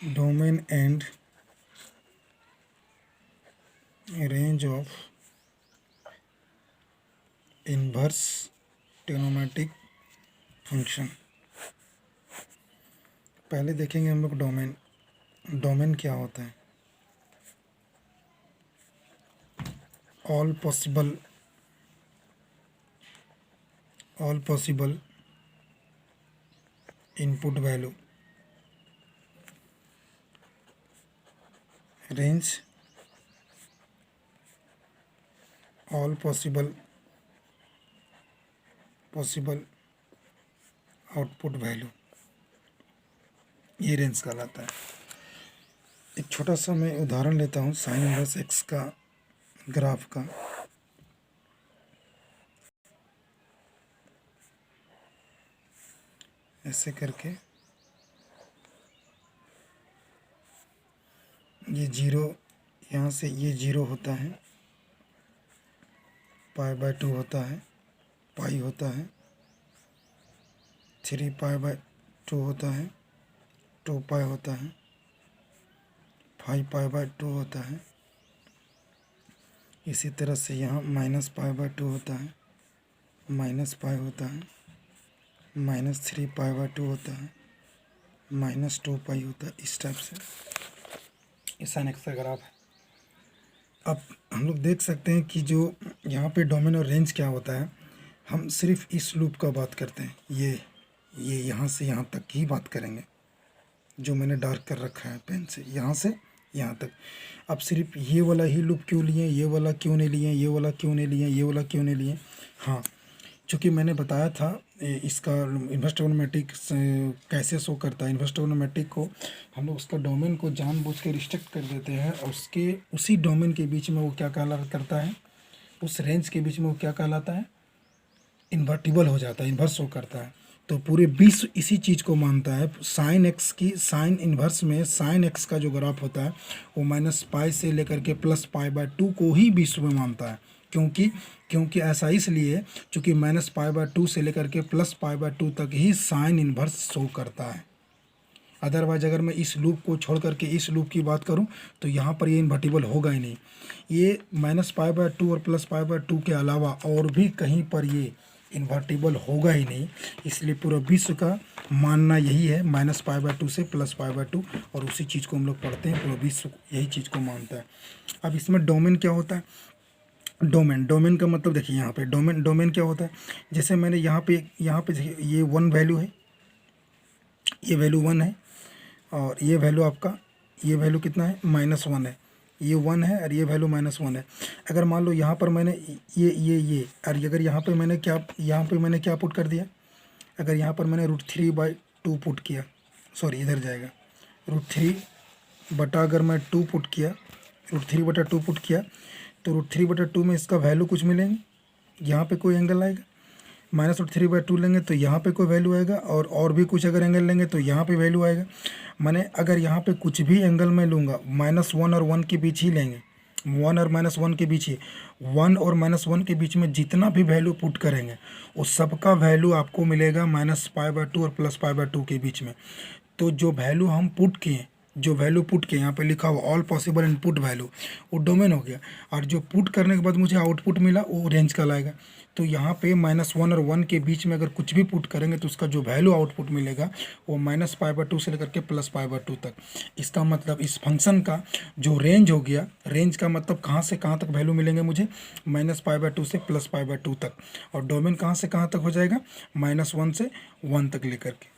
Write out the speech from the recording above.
domain and range of inverse trigonometric function. पहले देखेंगे हम लोग डोमेन। डोमेन क्या होता है? All possible input value, range all possible output value, ये रेंज कहलाता है। एक छोटा सा मैं उदाहरण लेता हूँ साइन इनवर्स एक्स का ग्राफ का। ऐसे करके ये जीरो, यहाँ से ये जीरो होता है, पाई बाय 2 होता है, पाई होता है, 3 पाई बाय 2 होता है, 2 पाई होता है, 5 पाई बाय 2 होता है। इसी तरह से यहाँ माइनस पाई बाय 2 होता है, माइनस पाई होता है, माइनस 3 पाई बाय 2 होता है, माइनस 2 पाई होता है। इस टाइप से ये साइन एक्स का ग्राफ है। अब हम लोग देख सकते हैं कि जो यहाँ पे डोमेन और रेंज क्या होता है, हम सिर्फ इस लूप का बात करते हैं। ये यहाँ से यहाँ तक की बात करेंगे, जो मैंने डार्क कर रखा है पेन से, यहाँ से यहाँ तक। अब सिर्फ ये वाला ही लूप क्यों लिए, ये वाला क्यों नहीं लिए, ये वाला क्यों नहीं लिए, ये वाला क्यों नहीं लिए? हाँ, चूँकि मैंने बताया था इसका इन्वर्स ट्रिगोनोमेट्रिक कैसे शो करता है। इन्वर्स ट्रिगोनोमेट्रिक को हम लोग उसका डोमेन को जानबूझ के रिस्ट्रिक्ट कर देते हैं, और उसके उसी डोमेन के बीच में वो क्या करता है, उस रेंज के बीच में वो क्या कहलाता है, इन्वर्टिबल हो जाता है, इन्वर्स शो करता है। तो पूरे विश्व इसी चीज़ को मानता है। साइन एक्स की साइन इन्वर्स में साइन एक्स का जो ग्राफ होता है वो माइनस पाई से लेकर के प्लस पाई बाय 2 को ही विश्व में मानता है। क्योंकि ऐसा इसलिए चूँकि माइनस पाई बाय 2 से लेकर के प्लस पाई बाय 2 तक ही साइन इन्वर्स शो करता है। अदरवाइज अगर मैं इस लूप को छोड़ करके इस लूप की बात करूं तो यहाँ पर ये इन्वर्टिबल होगा ही नहीं। ये माइनस पाई बाय 2 और प्लस पाई बाय 2 के अलावा और भी कहीं पर ये इन्वर्टिबल होगा ही नहीं। इसलिए पूरा विश्व का मानना यही है, माइनस पाई बाय 2 से प्लस पाई बाय 2, और उसी चीज़ को हम लोग पढ़ते हैं। पूरा विश्व यही चीज़ को मानता है। अब इसमें डोमेन क्या होता है? डोमेन का मतलब देखिए, यहाँ पे डोमेन क्या होता है? जैसे मैंने यहाँ पे ये 1 वैल्यू है, ये वैल्यू 1 है, और ये वैल्यू आपका, ये वैल्यू कितना है, -1 है। ये 1 है और ये वैल्यू -1 है। अगर मान लो यहाँ पर मैंने ये और अगर यहाँ पे मैंने क्या पुट कर दिया, अगर यहाँ पर मैंने √3/2 पुट किया, सॉरी इधर जाएगा, √3 बटा अगर मैं 2 पुट किया, √3/2 पुट किया, तो √3/2 में इसका वैल्यू कुछ मिलेंगे, यहाँ पे कोई एंगल आएगा, -√3/2 लेंगे तो यहाँ पे कोई वैल्यू आएगा, और भी कुछ अगर एंगल लेंगे तो यहाँ पे वैल्यू आएगा। मैंने अगर यहाँ पे कुछ भी एंगल मैं लूँगा, -1 और 1 के बीच ही लेंगे, 1 और -1 के बीच ही, 1 और -1 के बीच में जितना भी वैल्यू पुट करेंगे उस सबका वैल्यू आपको मिलेगा -π/2 और +π/2 के बीच में। तो जो वैल्यू हम पुट किए, जो वैल्यू पुट किए, यहाँ पे लिखा हुआ ऑल पॉसिबल इनपुट वैल्यू, वो डोमेन हो गया। और जो पुट करने के बाद मुझे आउटपुट मिला वो रेंज कहलाएगा। तो यहाँ पे -1 और 1 के बीच में अगर कुछ भी पुट करेंगे तो उसका जो वैल्यू आउटपुट मिलेगा वो -π/2 से लेकर के +π/2 तक। इसका मतलब इस फंक्शन का जो रेंज हो गया, रेंज का मतलब कहाँ से कहाँ तक वैल्यू मिलेंगे मुझे, -π/2 से +π/2 तक। और डोमेन कहाँ से कहाँ तक हो जाएगा, -1 से 1 तक लेकर के।